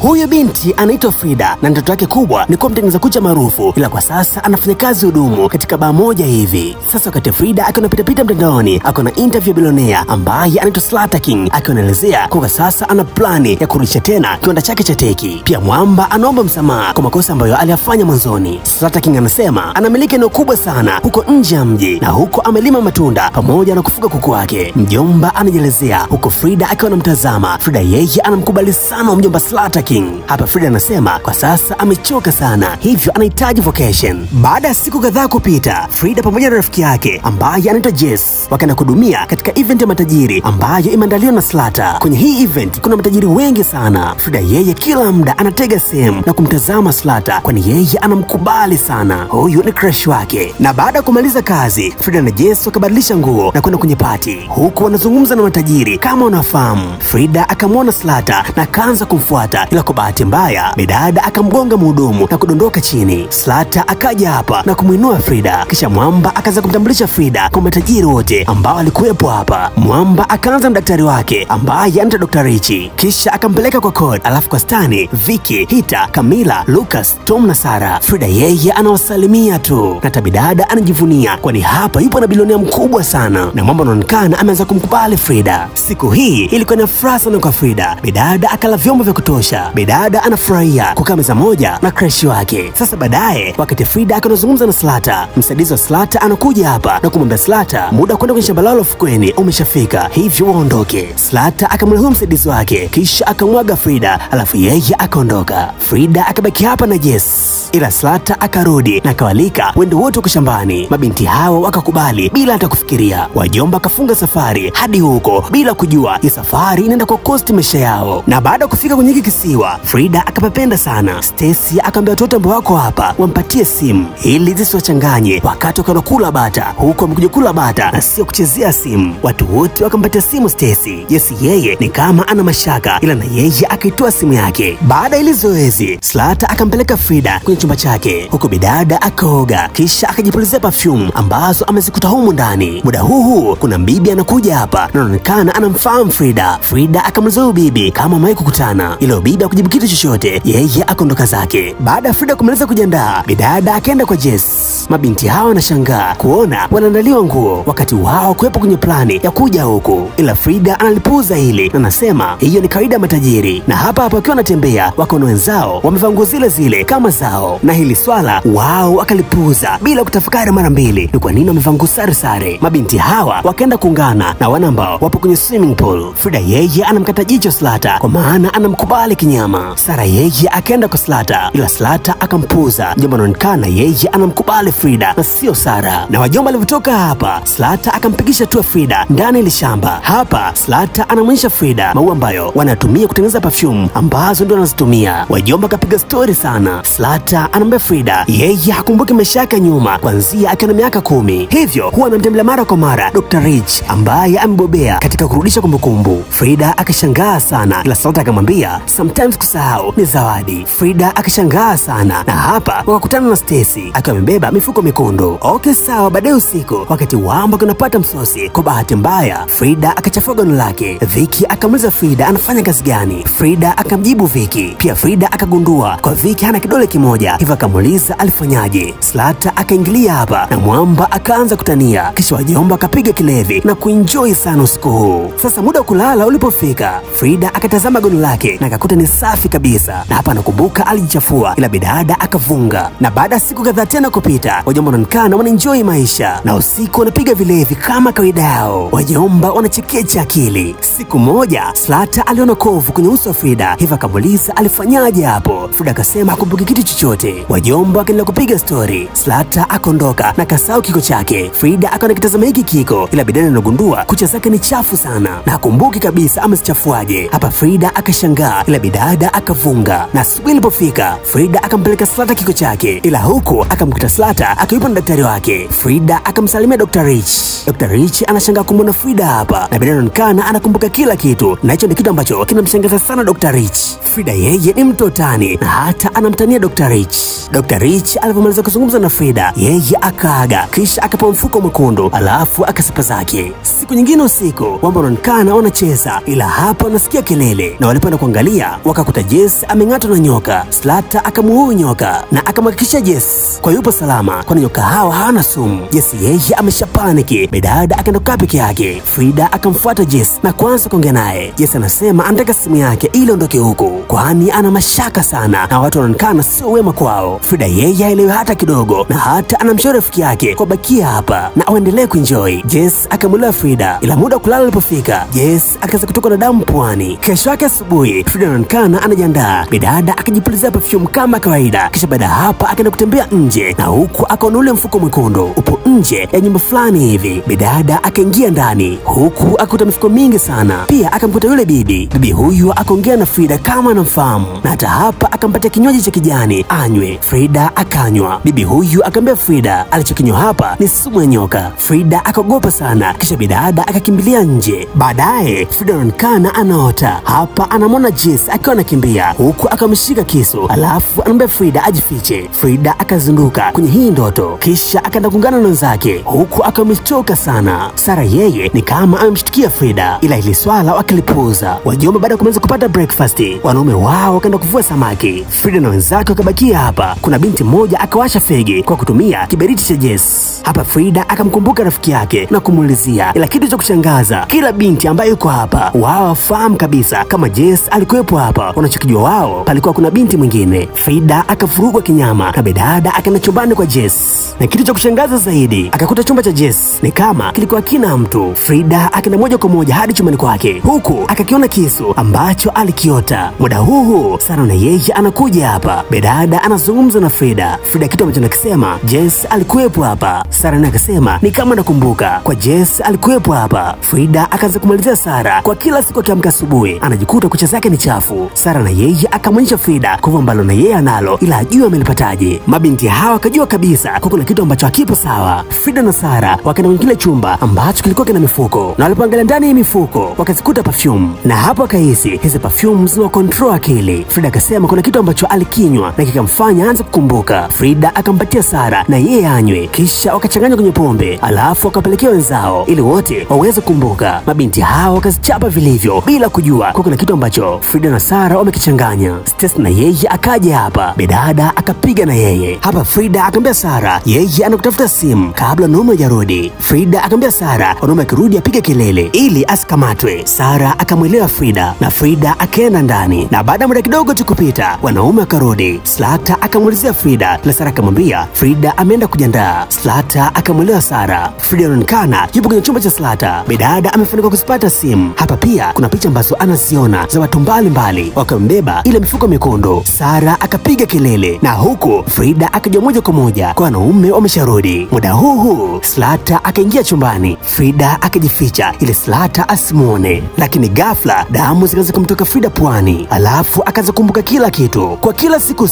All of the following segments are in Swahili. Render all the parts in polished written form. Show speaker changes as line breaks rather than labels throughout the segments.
Huyu binti anaitwa Frida na ndoto yake kubwa ni kuwa mtengeneza kucha maarufu, ila kwa sasa anafanya kazi hudumu katika baa moja hivi. Sasa wakati Frida akiwa anapita mtandaoni, akona interview bilionea ambaye anaitwa Slata King, akiwa anaelezea kwa sasa ana plani ya kurudisha tena kiwanda chake cha teki. Pia mwamba anaomba msamaha kwa makosa ambayo aliyafanya mwanzoni. Slata King anasema anamiliki eneo kubwa sana huko nje ya mji na huko amelima matunda pamoja na kufuga kuku wake. Mjomba anajelezea huko Frida akiwa anamtazama. Frida yeye anamkubali sana mjomba Slata King. Hapa Frida anasema kwa sasa amechoka sana, hivyo anahitaji vacation. Baada ya siku kadhaa kupita, Frida pamoja na rafiki yake ambaye anaitwa Jess wakaenda kudumia katika event ya matajiri ambayo imeandaliwa na Slata. Kwenye hii event kuna matajiri wengi sana. Frida yeye kila muda anatega sehemu na kumtazama Slata, kwani yeye anamkubali sana. Huyu ni crush wake. Na baada ya kumaliza kazi, Frida na Jess wakabadilisha nguo na kwenda kwenye party, huku wanazungumza na matajiri kama wanafahamu. Frida akamwona Slata na akaanza kumfuata, ila kwa bahati mbaya bidada akamgonga mhudumu na kudondoka chini. Slata akaja hapa na kumuinua Frida, kisha mwamba akaanza kumtambulisha Frida kwa matajiri wote ambao walikuwepo hapa. Mwamba akaanza na daktari wake ambaye anaitwa Dr. Richie, kisha akampeleka kwa Code, alafu kwa Stani, Vicky, Hita, Camila, Lucas, Tom na Sarah. Frida yeye anawasalimia tu na tabidada anajivunia, kwani hapa yupo na bilionea mkubwa sana na mwamba anaonekana ameanza kumkubali Frida. Siku hii ilikuwa na furaha sana kwa Frida. Bidada akala vyombo vya kutosha. Bidada anafurahia kukaa meza moja na crush wake. Sasa baadaye wakati Frida akanazungumza na Slata, msaidizi wa Slata anakuja hapa na kumwambia Slata muda kwenda kwenye shamba lao fukweni umeshafika, hivyo waondoke. Slata akamlehua msaidizi wake kisha akamwaga Frida, alafu yeye akaondoka. Frida akabaki hapa na Jess, ila Slata akarudi na akawalika wende wote huko shambani. Mabinti hawa wakakubali bila hata kufikiria. Wajomba akafunga safari hadi huko bila kujua hii safari inaenda kwa cost maisha yao. Na baada ya kufika kwenye kisiwa, Frida akapapenda sana. Stacy akamwambia watoto ambao wako hapa wampatie simu ili zisiwachanganye wakati wanakula bata, huko amekuja kula bata na sio kuchezea simu. Watu wote wakampatia simu Stacy. Yes, yeye ni kama ana mashaka, ila na yeye akaitoa simu yake. Baada ile zoezi, Slata akampeleka Frida kwenye chumba chake, huko bidada akaoga kisha akajipulizia perfume ambazo amezikuta humu ndani. Muda huu kuna bibi anakuja hapa na anaonekana anamfahamu Frida. Frida akamliza bibi kama mai kukutana, ila bibi hakujibu kitu chochote, yeye akaondoka zake. Baada ya Frida kumaliza kujiandaa, bidada akaenda kwa Jess. Mabinti hawa wanashangaa kuona wanaandaliwa nguo wakati wao kuwepo kwenye plani ya kuja huku, ila Frida analipuuza hili na anasema hiyo ni kawaida matajiri. Na hapa wakiwa wanatembea wakaona wenzao wamevaa nguo zile zile kama zao, na hili swala wao wakalipuuza bila kutafakari mara mbili ni kwa nini wamevaa nguo sare. Mabinti hawa wakaenda kuungana na wana ambao wapo kwenye swimming pool. Frida yeye anamkata jicho Slata kwa maana anamkubali kinyama. Sarah yeye akaenda kwa Slata, ila Slata akampuuza. Jambo anaonekana yeye anamkubali Frida na sio Sarah. Na wajomba walivyotoka hapa, Slata akampigisha tu Frida ndani ile shamba. Hapa Slata anamwonyesha Frida maua ambayo wanatumia kutengeneza perfume ambazo ndio wanazitumia. Wajomba kapiga story sana. Slata anamwambia Frida yeye hakumbuki maisha yake nyuma kuanzia akiwa na miaka 10, hivyo huwa anamtembelea mara kwa mara Dr. Rich ambaye amebobea katika kurudisha kumbukumbu. Frida akashangaa sana, ila Slata akamwambia sometimes kusahau ni zawadi. Frida akashangaa sana, na hapa wakakutana na Stacy akiwa amebeba mifuko mekundu. Okay sawa. Baadaye usiku wakati wamba kunapata msosi, kwa bahati mbaya Frida akachafua gono lake. Vicky akamuliza Frida anafanya kazi gani. Frida akamjibu Vicky. Pia Frida akagundua kwa Vicky hana kidole kimoja, hivyo akamuuliza alifanyaje. Slata akaingilia hapa na mwamba akaanza kutania, kisha wajomba akapiga kilevi na kuenjoy sana usiku huu. Sasa muda wa kulala ulipofika, Frida akatazama gono lake na akakuta ni safi kabisa, na hapa anakumbuka alijichafua, ila bidada akavunga. Na baada ya siku kadhaa tena kupita, wajomba wanaonekana wanaenjoy maisha na usiku wanapiga vilevi kama kawaida yao. Wajomba wanachekecha akili. Siku moja Slata aliona kovu kwenye uso wa Frida, hivyo akamuuliza alifanyaje hapo. Frida akasema hakumbuki kitu chochote. Wajomba wakaendelea kupiga story. Slata akaondoka na kasahau kiko chake. Frida akaona kitazama hiki kiko, ila bidada anagundua kucha zake ni chafu sana na hakumbuki kabisa amezichafuaje. Hapa Frida akashangaa, ila bidada akavunga. Na asubuhi ilipofika, Frida akampeleka Slata kiko chake, ila huku akamkuta Slata akiwa na daktari wake. Frida akamsalimia Dr. Rich. Dr. Rich anashangaa kumwona Frida hapa, na bidada anaonekana anakumbuka kila kitu, na hicho ni kitu ambacho kinamshangaza sana Dr. Rich. Frida yeye ni mtotani na hata anamtania Dr. Rich. Dr. Rich alipomaliza kuzungumza na Frida, yeye akaaga kisha akapewa mfuko mwekundu, alafu akasipa zake. Siku nyingine usiku, wamba wanaonekana wanacheza, ila hapa wanasikia kelele, na walipoenda kuangalia wakakuta Jess ameng'atwa na nyoka. Slata akamuua nyoka na akamhakikishia Jess kwa yupo salama, kwani nyoka hawa hawana sumu. Jess yeye ameshapaniki. Bidada akaenda kukaa peke yake. Frida akamfuata Jess na kuanza kuongea naye. Jess anasema anataka simu yake ili ondoke huko, kwani ana mashaka sana na watu wanaonekana sio wema kwao. Frida yeye haelewi hata kidogo na hata anamshauri rafiki yake kwa bakia hapa na aendelee kuenjoy. Jess akamwelewa Frida, ila muda kulala ulipofika, Jess akaanza kutoka na damu puani. Kesho yake asubuhi, Frida anaonekana anajiandaa. Bidada akajipulizia perfume kama kawaida, kisha baada hapa akaenda kutembea nje na huku akaona ule mfuko mwekundu upo nje ya nyumba fulani hivi. Bidada akaingia ndani huku akakuta mifuko mingi sana. Pia akamkuta yule bibi. Bibi huyu akaongea na Frida kama anamfahamu na hata hapa akampatia kinywaji cha kijani anywe. Frida akanywa. Bibi huyu akamwambia Frida alichokinywa hapa ni sumu ya nyoka. Frida akaogopa sana, kisha bidada akakimbilia nje. Baadaye Frida anaonekana anaota. Hapa anamwona Jess akiwa anakimbia huku akamshika kisu, alafu anamwambia Frida ajifiche. Frida akazinduka kwenye hii ndoto, kisha akaenda kuungana na wenzake huku akamchoka sana. Sara yeye ni kama amemshtukia Frida, ila hili swala wakilipuuza. Wajomba baada ya kumaliza kupata breakfast, wanaume wao wakaenda kuvua samaki. Frida na wenzake wakabakia hapa. Kuna binti mmoja akawasha fegi kwa kutumia kiberiti cha Jess. Hapa Frida akamkumbuka rafiki yake na kumuulizia, ila kitu cha kushangaza, kila binti ambaye yuko hapa wao wafahamu kabisa kama Jess alikuwepo hapa. Wanachokijua wao, palikuwa kuna binti mwingine. Frida akafurugwa kinyama na bidada akaenda chumbani kwa Jess, na kitu cha kushangaza zaidi, akakuta chumba cha Jess ni kama kilikuwa kina mtu. Frida akaenda moja kwa moja hadi chumbani kwake, huku akakiona kisu ambacho alikiota. Muda huu Sara na yeye anakuja hapa. Bidada anazungumza na Frida. Frida kitu ambacho anakisema, Jess alikuwepo hapa. Sara naye akasema ni kama nakumbuka kwa Jess alikuwepo hapa. Frida akaanza kumalizia Sara kwa kila siku akiamka asubuhi anajikuta kucha zake ni chafu. Sara na yeye akamwonyesha Frida kovu ambalo na yeye analo, ila ajua amelipataje. Mabinti hawa akajua kabisa kwa kuna kitu ambacho hakipo sawa. Frida na Sara wakaenda kwenye kile chumba ambacho kilikuwa kina mifuko, na walipoangalia ndani ya mifuko wakazikuta perfume, na hapo akahisi hizi perfume zina control akili. Frida akasema kuna kitu ambacho alikinywa na kikamfanya aanze kukumbuka. Frida akampatia Sara na yeye anywe, kisha wakachanganya kwenye pombe, alafu wakapelekea wenzao ili wote waweze kukumbuka. Mabinti hao wakazichapa vilivyo bila kujua kwa kuna kitu ambacho Frida na Sara wamekichanganya. Stacy na yeye akaja hapa. Bidada akapiga na yeye. Hapa Frida akamwambia Sara yeye anakutafuta simu kabla Naume hajarudi. Frida akamwambia Sara Naume akirudi apige kelele ili asikamatwe. Sara akamwelewa Frida na Frida akaenda ndani, na baada ya muda kidogo tu kupita wanaume akarudi. Slata akamuulizia Frida, na Sara akamwambia Frida ameenda kujiandaa. Slata akamwelewa Sara. Frida anaonekana yupo kwenye chumba cha Slata. Bidada amefanikiwa kuzipata simu. Hapa pia kuna picha ambazo anaziona za watu mbalimbali wakambeba ile mifuko mekundu. Sara akapiga kelele, na huku Frida akaja moja kwa moja kwa wanaume wamesharudi. Muda huu Slata akaingia chumbani. Frida akajificha ili Slata asimuone, lakini ghafla damu zikaanza kumtoka Frida puani, alafu akaanza kumbuka kila kitu. Kwa kila siku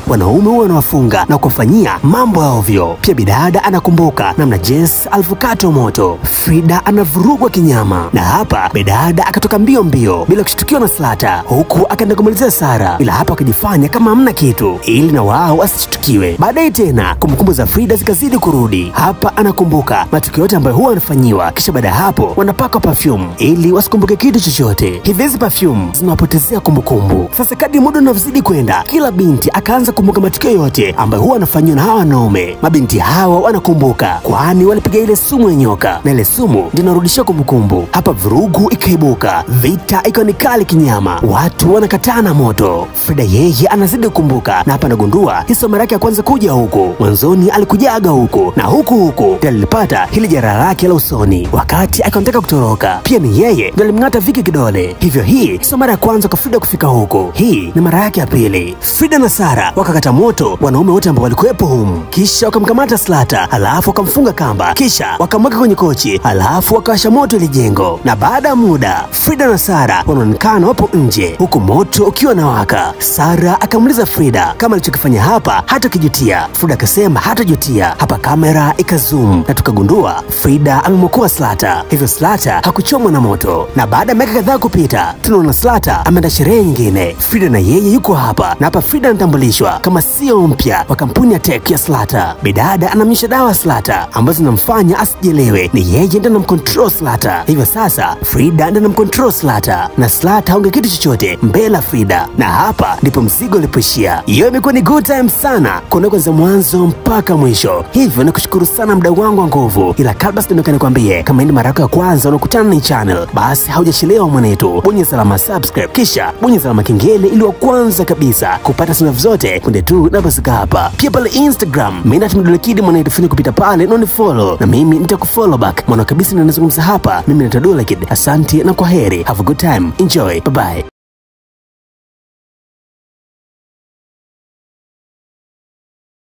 wanaume huwa wanawafunga na kufanyia mambo ya ovyo. Pia bidada anakumbuka namna Jess alivukatwa moto. Frida anavurugwa kinyama, na hapa bidada akatoka mbio bila kushtukiwa na Slata, huku akaenda kumalizia Sara, ila hapa akajifanya kama hamna kitu ili na wao asishtukiwe. Baadaye tena kumbukumbu za Frida zikazidi kurudi. Hapa anakumbuka matukio yote ambayo huwa anafanyiwa, kisha baada hapo wanapaka perfume ili wasikumbuke kitu chochote. Hizi perfume zinawapotezea kumbukumbu. Sasa kadri muda unavyozidi kwenda, kila binti akaanza kumbuka matukio yote ambayo huwa anafanyiwa na hawa wanaume. Mabinti hawa wanakumbuka kwani walipiga ile sumu ya nyoka, na ile sumu ndio inarudishia kumbukumbu. Hapa vurugu ikaibuka, vita ikawa ni kali kinyama, watu wanakatana moto. Frida yeye anazidi kukumbuka, na hapa anagundua hizo mara yake ya kwanza kuja huku. Mwanzoni alikujaga huku na huku ndio alipata hili jeraha lake la usoni wakati akataka kutoroka. Pia ni yeye ndio alimng'ata Viki kidole. Hivyo hii sio mara ya kwanza kwa Frida kufika huku, hii ni mara yake ya pili. Frida na Sara wakakata moto wanaume wote ambao walikuwepo humu, kisha wakamkamata Slata, alafu wakamfunga kamba, kisha wakamweka kwenye kochi, alafu wakawasha moto ile jengo. Na baada ya muda Frida na Sara wanaonekana wapo nje huku moto ukiwa na waka. Sara akamuuliza Frida kama alichokifanya hapa hata kijutia. Frida akasema hatajutia. Hapa kamera ikazoom na tukagundua Frida amemwokoa Slata, hivyo Slata hakuchomwa na moto. Na baada ya miaka kadhaa kupita, tunaona Slata ameenda sherehe nyingine. Frida na yeye yuko hapa, na hapa Frida anatambulishwa kama CEO mpya wa kampuni ya tech ya Slata. Bidada anamnyesha dawa Slata ambazo zinamfanya asijelewe ni yeye ndiye anamcontrol Slata. Hivyo sasa Frida ndiye anamcontrol Slata, na Slata haonge kitu chochote Mbela Frida, na hapa ndipo mzigo ulipoishia. Hiyo imekuwa ni good time sana kuona kwanza mwanzo mpaka mwisho, hivyo nakushukuru sana mdau wangu wa nguvu. Ila kabla sijaondoka nikwambie, kama ni mara yako ya kwanza unakutana na channel, basi haujachelewa mwanetu, bonyeza alama subscribe kisha bonyeza alama kengele ili wa kwanza kabisa kupata sinafu zote punde tu napasika hapa. Pia pale Instagram mimi natumia Kid mwanetu, fanya kupita pale na unifollow na mimi nitakufollow back. Mwana kabisa ninazungumza hapa, mimi ni Kid. Asante na kwaheri, have a good time, enjoy, bye bye.